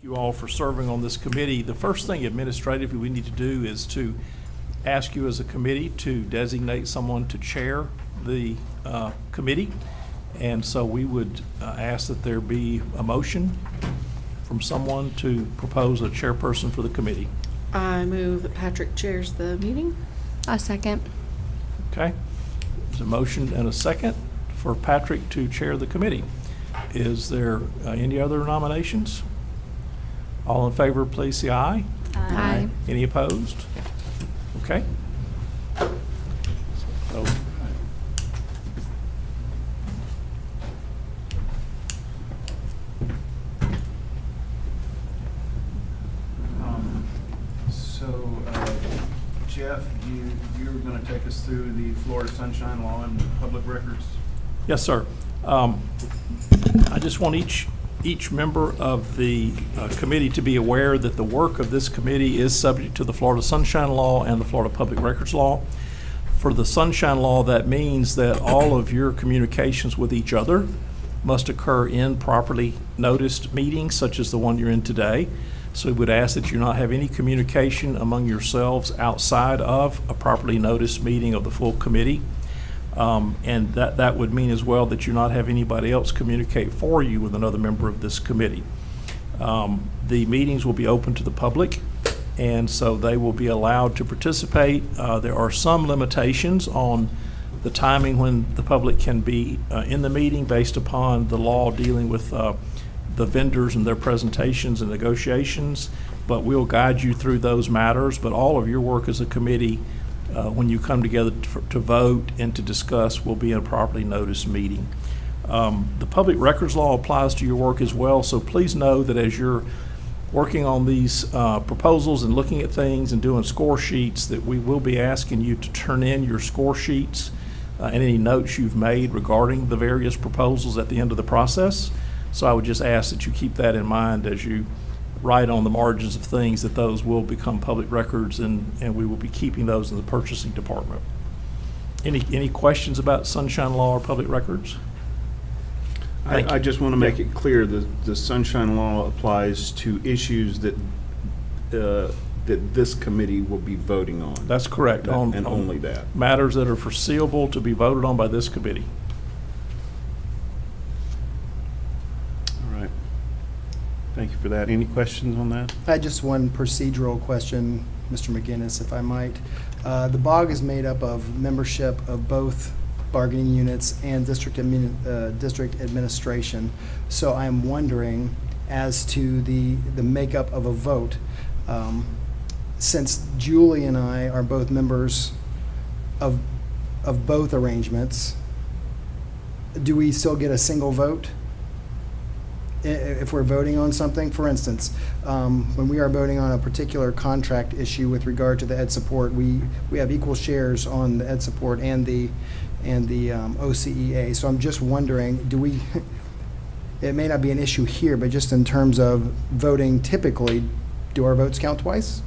You all for serving on this committee. The first thing administratively we need to do is to ask you as a committee to designate someone to chair the committee. And so we would ask that there be a motion from someone to propose a chairperson for the committee. I move that Patrick chairs the meeting. A second. Okay? There's a motion and a second for Patrick to chair the committee. Is there any other nominations? All in favor, please say aye. Aye. Any opposed? Okay. So, Jeff, you're going to take us through the Florida Sunshine Law and public records? yes, sir. I just want each member of the committee to be aware that the work of this committee is subject to the Florida Sunshine Law and the Florida Public Records Law. For the Sunshine Law, that means that all of your communications with each other must occur in properly noticed meetings, such as the one you're in today. So we would ask that you not have any communication among yourselves outside of a properly noticed meeting of the full committee. And that would mean as well that you not have anybody else communicate for you with another member of this committee. The meetings will be open to the public, and so they will be allowed to participate. There are some limitations on the timing when the public can be in the meeting based upon the law dealing with the vendors and their presentations and negotiations, but we'll guide you through those matters. But all of your work as a committee, when you come together to vote and to discuss, will be in a properly noticed meeting. The public records law applies to your work as well, so please know that as you're working on these proposals and looking at things and doing score sheets, that we will be asking you to turn in your score sheets and any notes you've made regarding the various proposals at the end of the process. So I would just ask that you keep that in mind as you write on the margins of things, that those will become public records, and we will be keeping those in the purchasing department. Any questions about Sunshine Law or public records? Thank I you. just want to make it clear that the Sunshine Law applies to issues that that this committee will be voting on. That's correct. And only that. Matters that are foreseeable to be voted on by this committee. All right. Thank you for that. Any questions on that? I had just one procedural question, Mr. McGinnis, if I might. The BOG is made up of membership of both bargaining units and district administration. So I'm wondering as to the makeup of a vote. Since Julie and I are both members of both arrangements, do we still get a single vote if we're voting on something? For instance, when we are voting on a particular contract issue with regard to the ed support, we have equal shares on the ed support and the OCEA. So I'm just wondering, do we, it may not be an issue here, but just in terms of voting typically, do our votes count twice?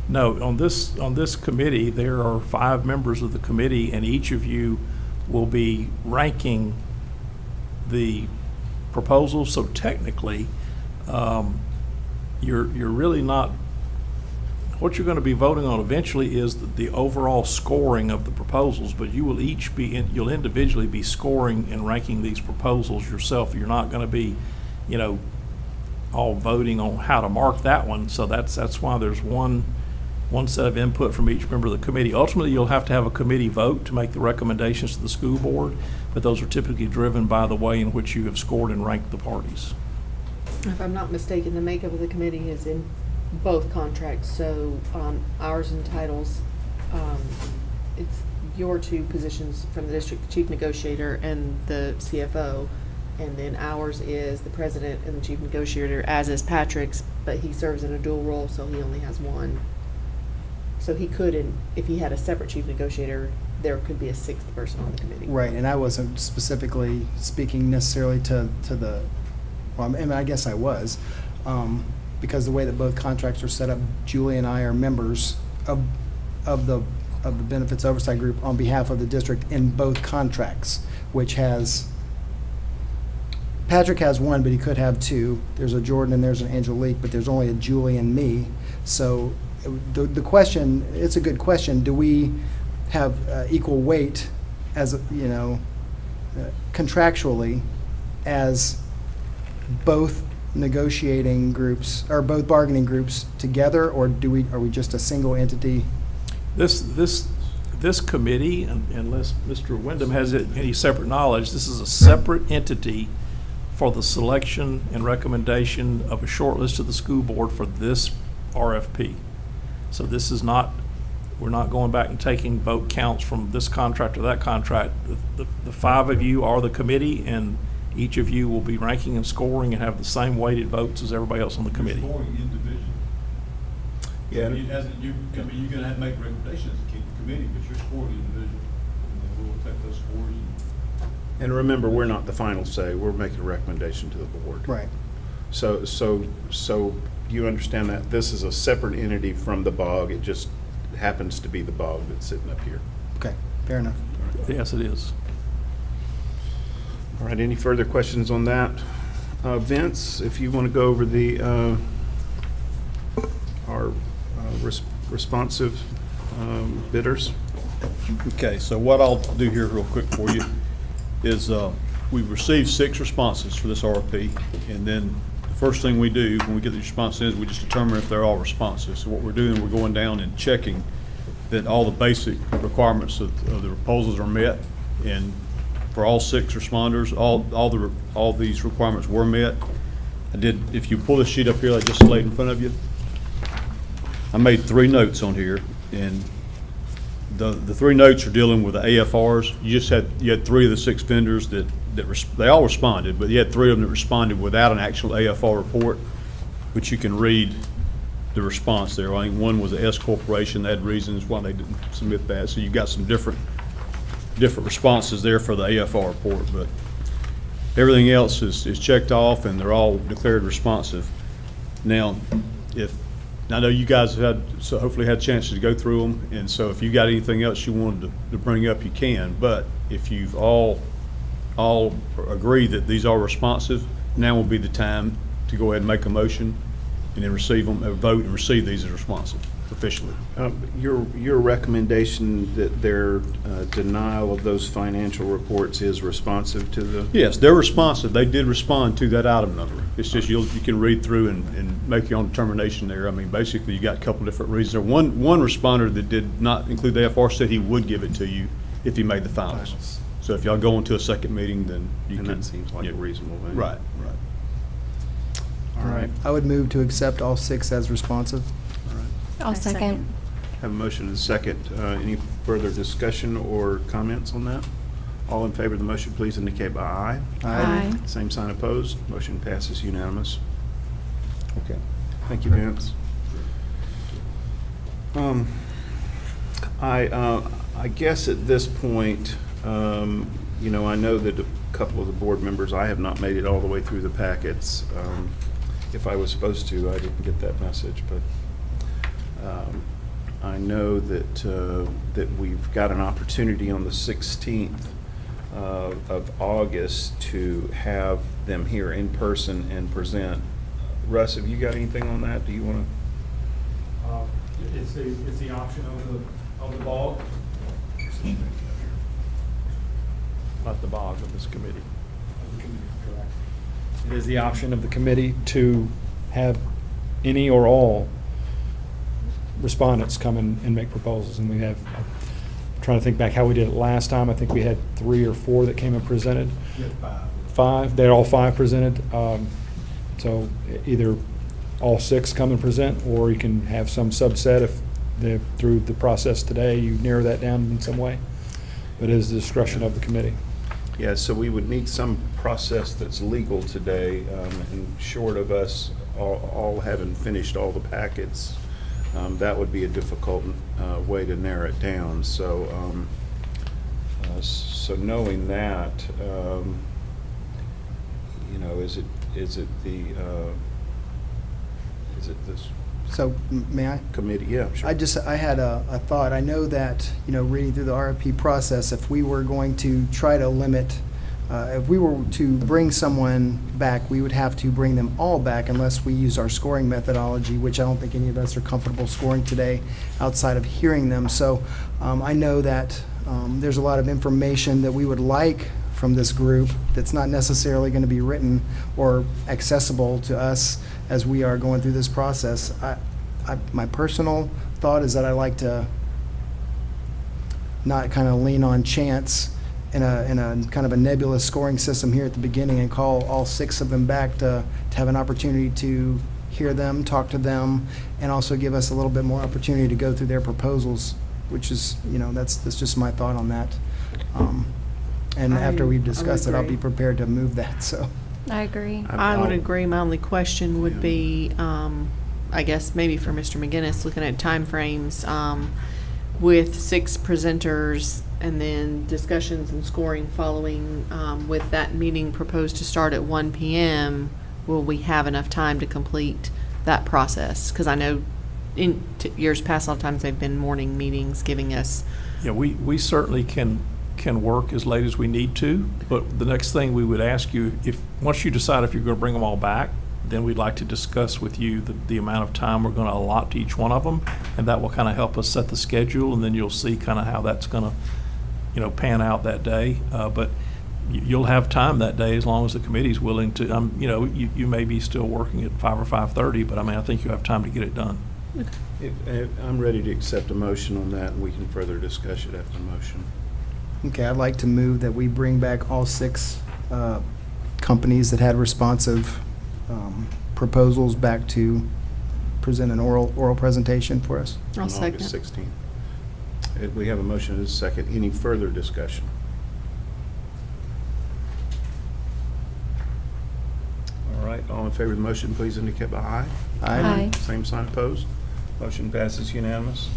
No, on this committee, there are 5 members of the committee, and each of you will be ranking the proposals. So technically, you're really not, what you're going to be voting on eventually is the overall scoring of the proposals, but you will each be, you'll individually be scoring and ranking these proposals yourself. You're not going to be, all voting on how to mark that one. So that's why there's one set of input from each member of the committee. Ultimately, you'll have to have a committee vote to make the recommendations to the school board, but those are typically driven by the way in which you have scored and ranked the parties. If I'm not mistaken, the makeup of the committee is in both contracts, so ours entitles, it's your 2 positions from the district chief negotiator and the CFO, and then ours is the president and the chief negotiator, as is Patrick's, but he serves in a dual role, so he only has one. So he could, if he had a separate chief negotiator, there could be a 6th person on the committee. Right, and I wasn't specifically speaking necessarily to the, well, I mean, I guess I was, because the way that both contracts are set up, Julie and I are members of the Benefits Oversight Group on behalf of the district in both contracts, which has Patrick has one, but he could have two. There's a Jordan and there's an Angelique, but there's only a Julie and me. So the question, it's a good question. Do we have equal weight as, contractually as both negotiating groups, or both bargaining groups together, or are we just a single entity? This committee, unless Mr. Wyndham has any separate knowledge, this is a separate entity for the selection and recommendation of a short list of the school board for this RFP. So this is not, we're not going back and taking vote counts from this contract or that contract. The five of you are the committee, and each of you will be ranking and scoring and have the same weighted votes as everybody else on the committee. Scoring individually. Yeah. You're gonna have to make recommendations to keep the committee, but you're scoring individually. And then we'll take those scores And remember, we're not the final say, we're making a recommendation to the board. Right. So you understand that this is a separate entity from the BOG, it just happens to be the BOG that's sitting up here. Okay, fair enough. Yes, it is. All right, any further questions on that? Vince, if you want to go over our responsive bidders? Okay, so what I'll do here real quick for you is we've received 6 responses for this RFP, and then the first thing we do when we get the responses is we just determine if they're all responsive. So what we're doing, we're going down and checking that all the basic requirements of the proposals are met, and for all 6 responders, all these requirements were met. If you pull this sheet up here I just laid in front of you, I made 3 notes on here, and the 3 notes are dealing with the AFRs. You had 3 of the 6 vendors they all responded, but you had 3 of them that responded without an actual AFR report, which you can read the response there. I think one was a S Corporation, they had reasons why they didn't submit that. So you've got some different responses there for the AFR report, but everything else is checked off and they're all declared responsive. Now, I know you guys have hopefully had chances to go through them, and so if you got anything else you wanted to bring up, you can. But if you've all agree that these are responsive, now will be the time to go ahead and make a motion and then receive them, vote and receive these as responsive officially. Your recommendation that their denial of those financial reports is responsive to the? Yes, they're responsive. They did respond to that item number. It's just you can read through and make your own determination there. I mean, basically, you got a couple different reasons there. One responder that did not include the AFR said he would give it to you if he made the finals. So if y'all go into a second meeting, then you can. And that seems like a reasonable thing. Right. All right. I would move to accept all 6 as responsive. All right. I'll second. Have a motion and a second. Any further discussion or comments on that? All in favor of the motion, please indicate by aye. Aye. Same sign opposed. Motion passes unanimous. Okay. Thank you, Vince. I guess at this point, I know that a couple of the board members, I have not made it all the way through the packets. If I was supposed to, I didn't get that message, but I know that we've got an opportunity on the 16th of August to have them here in person and present. Russ, have you got anything on that? Do you want to? It's the option of the BOG. Not the BOG of this committee. It is the option of the committee to have any or all respondents come in and make proposals. And we have, I'm trying to think back how we did it last time. I think we had 3 or 4 that came and presented. You had 5. 5, they're all 5 presented. So either all 6 come and present, or you can have some subset if through the process today you narrow that down in some way. But it is the discretion of the committee. Yeah, so we would need some process that's legal today, and short of us all having finished all the packets, that would be a difficult way to narrow it down. So, so knowing that, is it this So, may I? committee? Yeah, sure. I had a thought. I know that, reading through the RFP process, if we were going to try to limit if we were to bring someone back, we would have to bring them all back unless we use our scoring methodology, which I don't think any of us are comfortable scoring today outside of hearing them. So I know that there's a lot of information that we would like from this group that's not necessarily going to be written or accessible to us as we are going through this process. My personal thought is that I like to not kind of lean on chance in a kind of a nebulous scoring system here at the beginning and call all 6 of them back to have an opportunity to hear them, talk to them, and also give us a little bit more opportunity to go through their proposals, which is, that's just my thought on that. And after we've discussed it, I'll be agree. prepared to move that, so. I agree. I would agree. My only question would be, I guess maybe for Mr. McGinnis, looking at timeframes, with 6 presenters and then discussions and scoring following, with that meeting proposed to start at 1 p.m., will we have enough time to complete that process? Because I know in years past, a lot of times they've been morning meetings giving us. Yeah, we certainly can work as late as we need to, but the next thing we would ask you, once you decide if you're going to bring them all back, then we'd like to discuss with you the amount of time we're going to allot to each one of them, and that will kind of help us set the schedule, and then you'll see kind of how that's going to, pan out that day. But you'll have time that day as long as the committee's willing to. You may be still working at 5 or 5:30, but I think you have time to get it done. I'm ready to accept a motion on that, and we can further discuss it after the motion. Okay, I'd like to move that we bring back all 6 companies that had responsive proposals back to present an oral presentation for us. I'll On second. August 16th. We have a motion and a second. Any further discussion? All right, all in favor of the motion, please indicate by aye. Aye. Same sign opposed. Motion passes unanimous.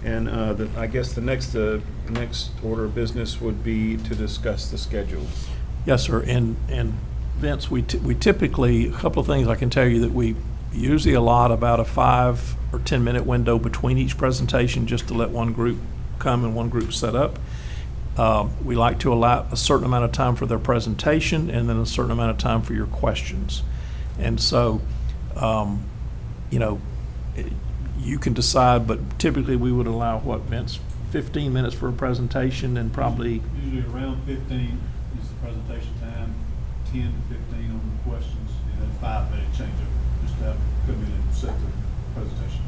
And I guess the next order of business would be to discuss the schedule. Yes, sir. And Vince, we typically, a couple of things I can tell you that we usually allot about a 5 or 10 minute window between each presentation just to let one group come and one group set up. We like to allow a certain amount of time for their presentation and then a certain amount of time for your questions. And so, you can decide, but typically we would allow, what, Vince, 15 minutes for a presentation and probably, Usually around 15 is the presentation time, 10 to 15 on the questions, and then 5-minute changeover, just to have come in and set the presentation.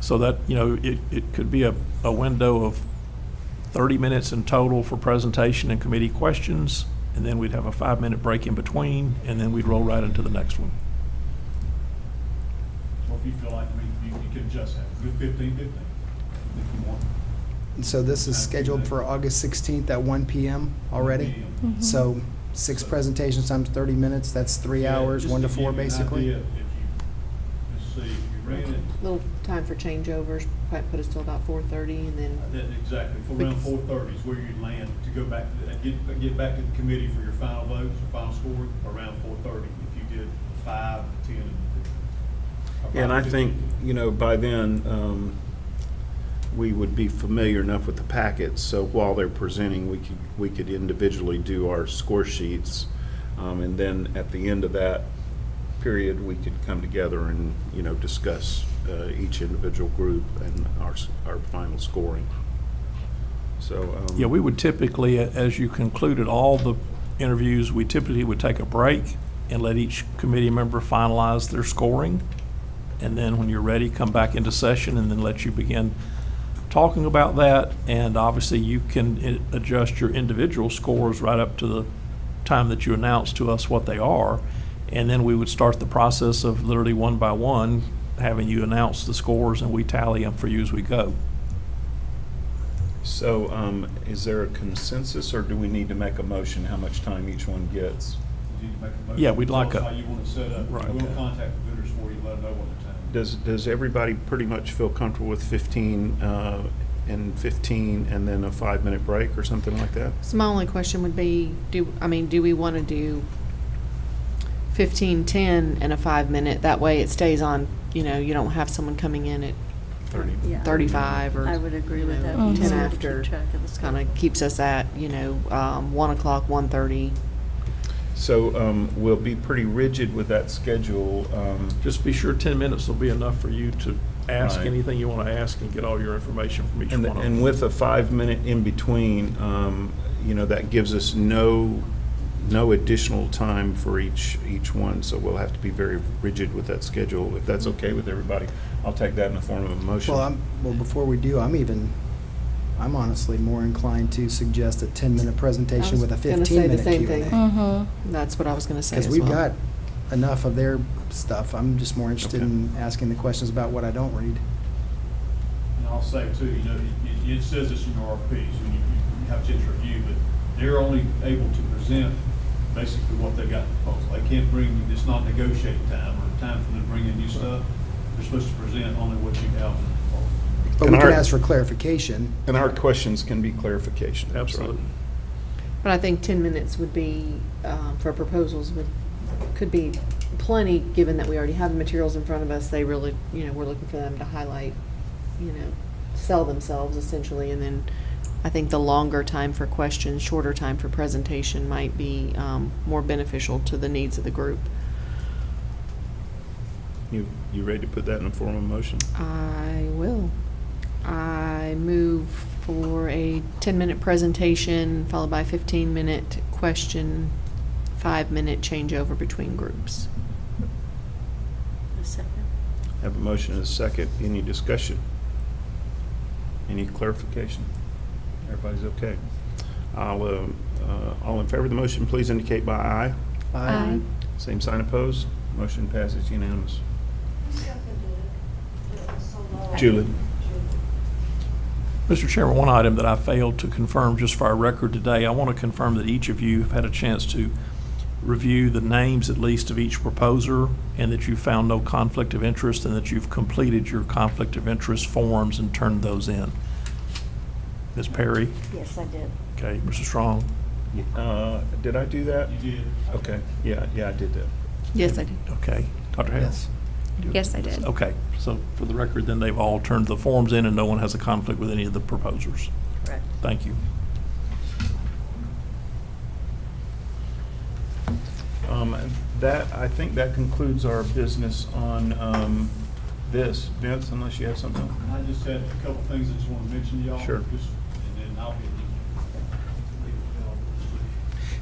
so that, it could be a window of 30 minutes in total for presentation and committee questions, and then we'd have a 5-minute break in between, and then we'd roll right into the next one. So if you feel like you can adjust that, good 15, 15, if you want. So this is scheduled for August 16th at 1 p.m. already? Mhm. So 6 presentations times 30 minutes, that's 3 hours, 1 to 4 basically? Let's see, if you ran it, Little time for changeovers, might put us till about 4:30, and then exactly, for around 4:30 is where you'd land to go back, get back to the committee for your final votes, or final score, around 4:30, if you did 5, 10, and 15. Yeah, and I think, by then, we would be familiar enough with the packets, so while they're presenting, we could individually do our score sheets, and then at the end of that period, we could come together and, discuss each individual group and our final scoring. So, Yeah, we would typically, as you concluded all the interviews, we typically would take a break and let each committee member finalize their scoring. And then when you're ready, come back into session and then let you begin talking about that. And obviously, you can adjust your individual scores right up to the time that you announce to us what they are. And then we would start the process of literally one by one, having you announce the scores and we tally them for you as we go. So, is there a consensus, or do we need to make a motion how much time each one gets? You need to make a motion. Yeah, we'd like Tell us a- how you want to set up. Right. We'll contact the vendors for you, let them know what the time. Does everybody pretty much feel comfortable with 15 and 15 and then a 5-minute break or something like that? So my only question would be, do we want to do 15, 10, and a 5-minute? That way it stays on, you don't have someone coming in at Yeah. 35 or. I would agree with that. 10 Easier to after. keep track of the Kind of schedule. keeps us at, 1 o'clock, 1:30. So we'll be pretty rigid with that schedule. Just be sure 10 minutes will be enough for you to ask Right. anything you want to ask and get all your information from each And, one of them. and with a 5-minute in between, that gives us no additional time for each one. So we'll have to be very rigid with that schedule. If that's okay with everybody, I'll take that in the form of a motion. Well, before we do, I'm honestly more inclined to suggest a 10-minute presentation with a I was gonna say the 15-minute same Q&A. thing. Mm-hmm. That's what I was going to say as Because well. we've got enough of their stuff. I'm just more interested Okay. in asking the questions about what I don't read. And I'll say too, it says this in your RFPs, when you have a chance to review, but they're only able to present basically what they got in the proposal. They can't bring, it's not negotiating time or time for them to bring in new stuff. They're supposed to present only what you have in the proposal. But And we can our- ask for clarification. And our questions can be clarification. That's right. Absolutely. But I think 10 minutes would be, for proposals, could be plenty, given that we already have the materials in front of us. They really, we're looking for them to highlight, sell themselves essentially. And then I think the longer time for questions, shorter time for presentation might be more beneficial to the needs of the group. You ready to put that in the form of a motion? I will. I move for a 10-minute presentation, followed by a 15-minute question, 5-minute changeover between groups. A second. Have a motion and a second. Any discussion? Any clarification? Everybody's okay? All in favor of the motion, please indicate by aye. Aye. Same sign opposed. Motion passes unanimous. Julie? Mr. Chairman, one item that I failed to confirm just for our record today, I want to confirm that each of you have had a chance to review the names at least of each proposer and that you found no conflict of interest and that you've completed your conflict of interest forms and turned those in. Ms. Perry? Yes, I did. Okay, Mr. Strong? Did I do that? You did. Okay, yeah, I did that. Yes, I did. Okay. Dr. Hale? Yes. Yes, I did. Okay, so for the record, then they've all turned the forms in and no one has a conflict with any of the proposers. Correct. Thank you. I think that concludes our business on this. Vince, unless you have something? I just had a couple things I just want to mention to y'all. Sure. And then I'll be.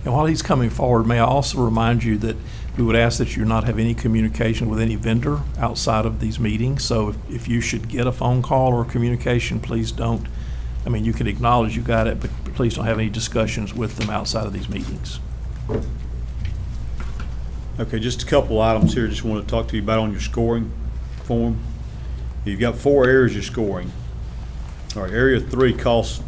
And while he's coming forward, may I also remind you that we would ask that you not have any communication with any vendor outside of these meetings. So if you should get a phone call or communication, please don't. I mean, you can acknowledge you got it, but please don't have any discussions with them outside of these meetings. Okay, just a couple items here, just want to talk to you about on your scoring form. You've got 4 areas you're scoring. All right, area 3, cost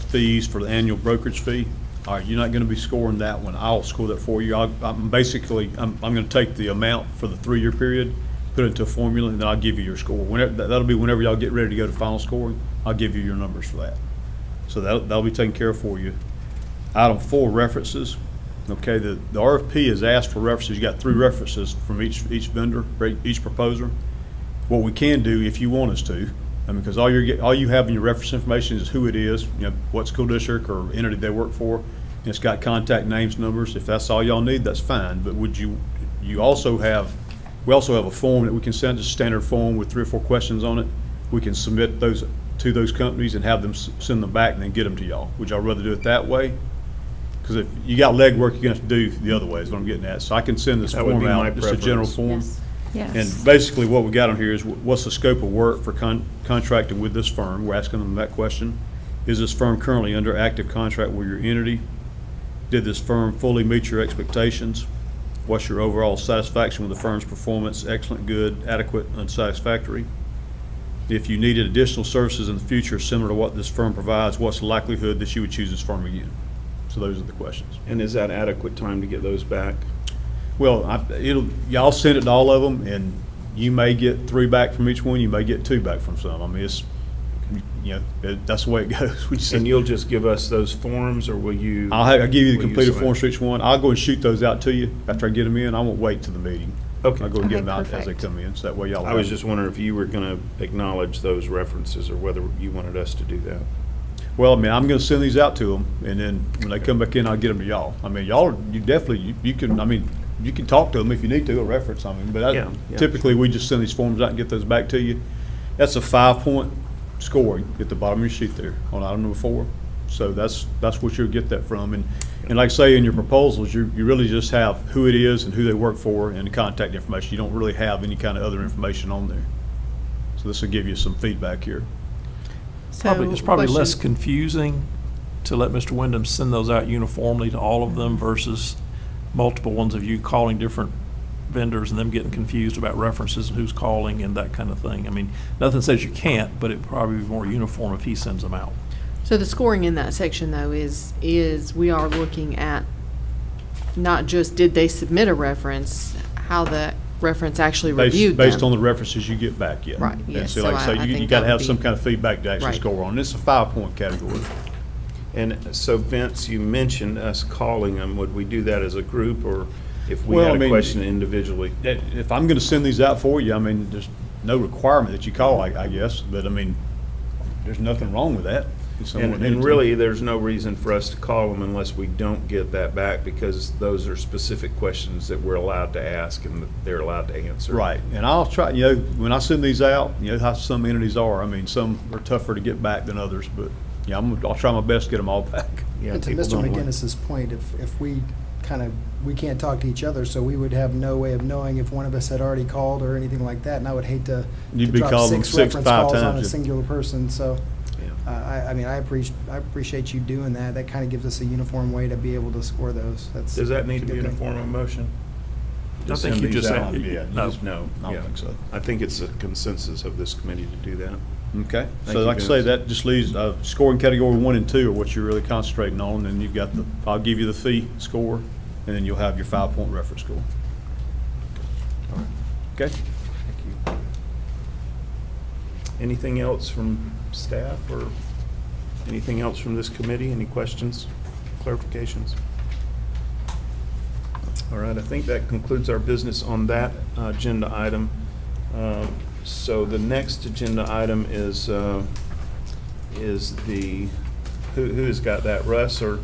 fees for the annual brokerage fee. All right, you're not going to be scoring that one. I'll score that for you. I'm going to take the amount for the 3-year period, put it into a formula, and then I'll give you your score. That'll be whenever y'all get ready to go to final scoring, I'll give you your numbers for that. So that'll be taken care of for you. Item 4, references. Okay, the RFP has asked for references. You got 3 references from each vendor, each proposer. What we can do, if you want us to, because all you have in your reference information is who it is, what school district or entity they work for, and it's got contact names, numbers. If that's all y'all need, that's fine. But we also have a form that we can send, a standard form with 3 or 4 questions on it. We can submit those to those companies and have them send them back and then get them to y'all. Would y'all rather do it that way? Because if you got legwork, you're gonna have to do the other way, is what I'm getting at. So I can send this That would form be my out, just a general preference. form. Yes. Yes. And basically what we got on here is what's the scope of work for contracting with this firm? We're asking them that question. Is this firm currently under active contract with your entity? Did this firm fully meet your expectations? What's your overall satisfaction with the firm's performance? Excellent, good, adequate, unsatisfactory? If you needed additional services in the future similar to what this firm provides, what's the likelihood that you would choose this firm again? So those are the questions. And is that adequate time to get those back? Well, y'all send it to all of them, and you may get 3 back from each one, you may get 2 back from some. I mean, it's, that's the way it goes. We just- And you'll just give us those forms, or will you? I'll give you the will completed select? forms for each one. I'll go and shoot those out to you after I get them in. I won't wait till the meeting. Okay. I'll go and get Okay, them out as they perfect. come in, so that way y'all. I was just wondering if you were going to acknowledge those references or whether you wanted us to do that. Well, I mean, I'm gonna send these out to them, and then when they come back in, I'll get them to y'all. I mean, you definitely, you can, I mean, you can talk to them if you need to, a reference, I mean, but Yeah, yeah. typically, we just send these forms out and get those back to you. That's a 5-point scoring at the bottom of your sheet there on item number 4. So that's what you'll get that from. And like I say, in your proposals, you really just have who it is and who they work for and the contact information. You don't really have any kind of other information on there. So this will give you some feedback here. It's probably less Question. confusing to let Mr. Wyndham send those out uniformly to all of them versus multiple ones of you calling different vendors and them getting confused about references and who's calling and that kind of thing. I mean, nothing says you can't, but it'd probably be more uniform if he sends them out. So the scoring in that section, though, is we are looking at not just did they submit a reference, how the reference actually reviewed them. Based on the references you get back, yeah. Right, And yes, so so like I say, I you think gotta that would have some be- kind of feedback to actually Right. score on. It's a 5-point category. And so Vince, you mentioned us calling them. Would we do that as a group or if we Well, had I a mean, question individually? If I'm gonna send these out for you, I mean, there's no requirement that you call, I guess, but I mean, there's nothing wrong with that. If someone needed And to. really, there's no reason for us to call them unless we don't get that back because those are specific questions that we're allowed to ask and that they're allowed to answer. Right, and I'll try, when I send these out, how some entities are, I mean, some are tougher to get back than others, but, I'll try my best to get them all back. Yeah, And to people Mr. don't like- McGinnis's point, if we we can't talk to each other, so we would have no way of knowing if one of us had already called or anything like that, and I would hate to You'd be drop calling them 6 6, reference 5 calls on times, a yeah. singular person, so. Yeah. I mean, I appreciate you doing that. That kind of gives us a uniform way to be able to score those. That's Does that need to be in a a good thing. form of motion? I To think send you these just out? have- Yeah, No. No, I don't yeah. think so. I think it's a consensus of this committee to do that. Okay, Thank so you, like I say, Vince. that just leaves, scoring category 1 and 2 are what you're really concentrating on, and you've got I'll give you the fee score, and then you'll have your 5-point reference score. Okay? Anything else from staff or anything else from this committee? Any questions, clarifications? All right, I think that concludes our business on that agenda item. So the next agenda item is the, who has got that, Russ or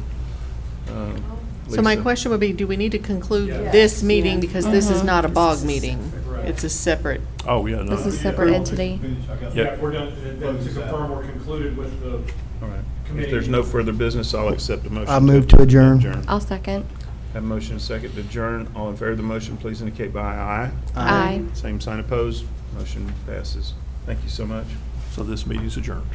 So my Lisa? question would be, do we need to conclude this meeting because this is not a BOG is meeting? Right. It's a separate, Oh, yeah, no. This is a separate entity. Yeah. We're done, then to confirm, we're concluded with the All right. If committee. there's no further business, I'll accept the motion. I move to adjourn. I'll second. Have a motion and a second to adjourn. All in favor of the motion, please indicate by aye. Aye. Same sign opposed. Motion passes. Thank you so much. So this meeting's adjourned.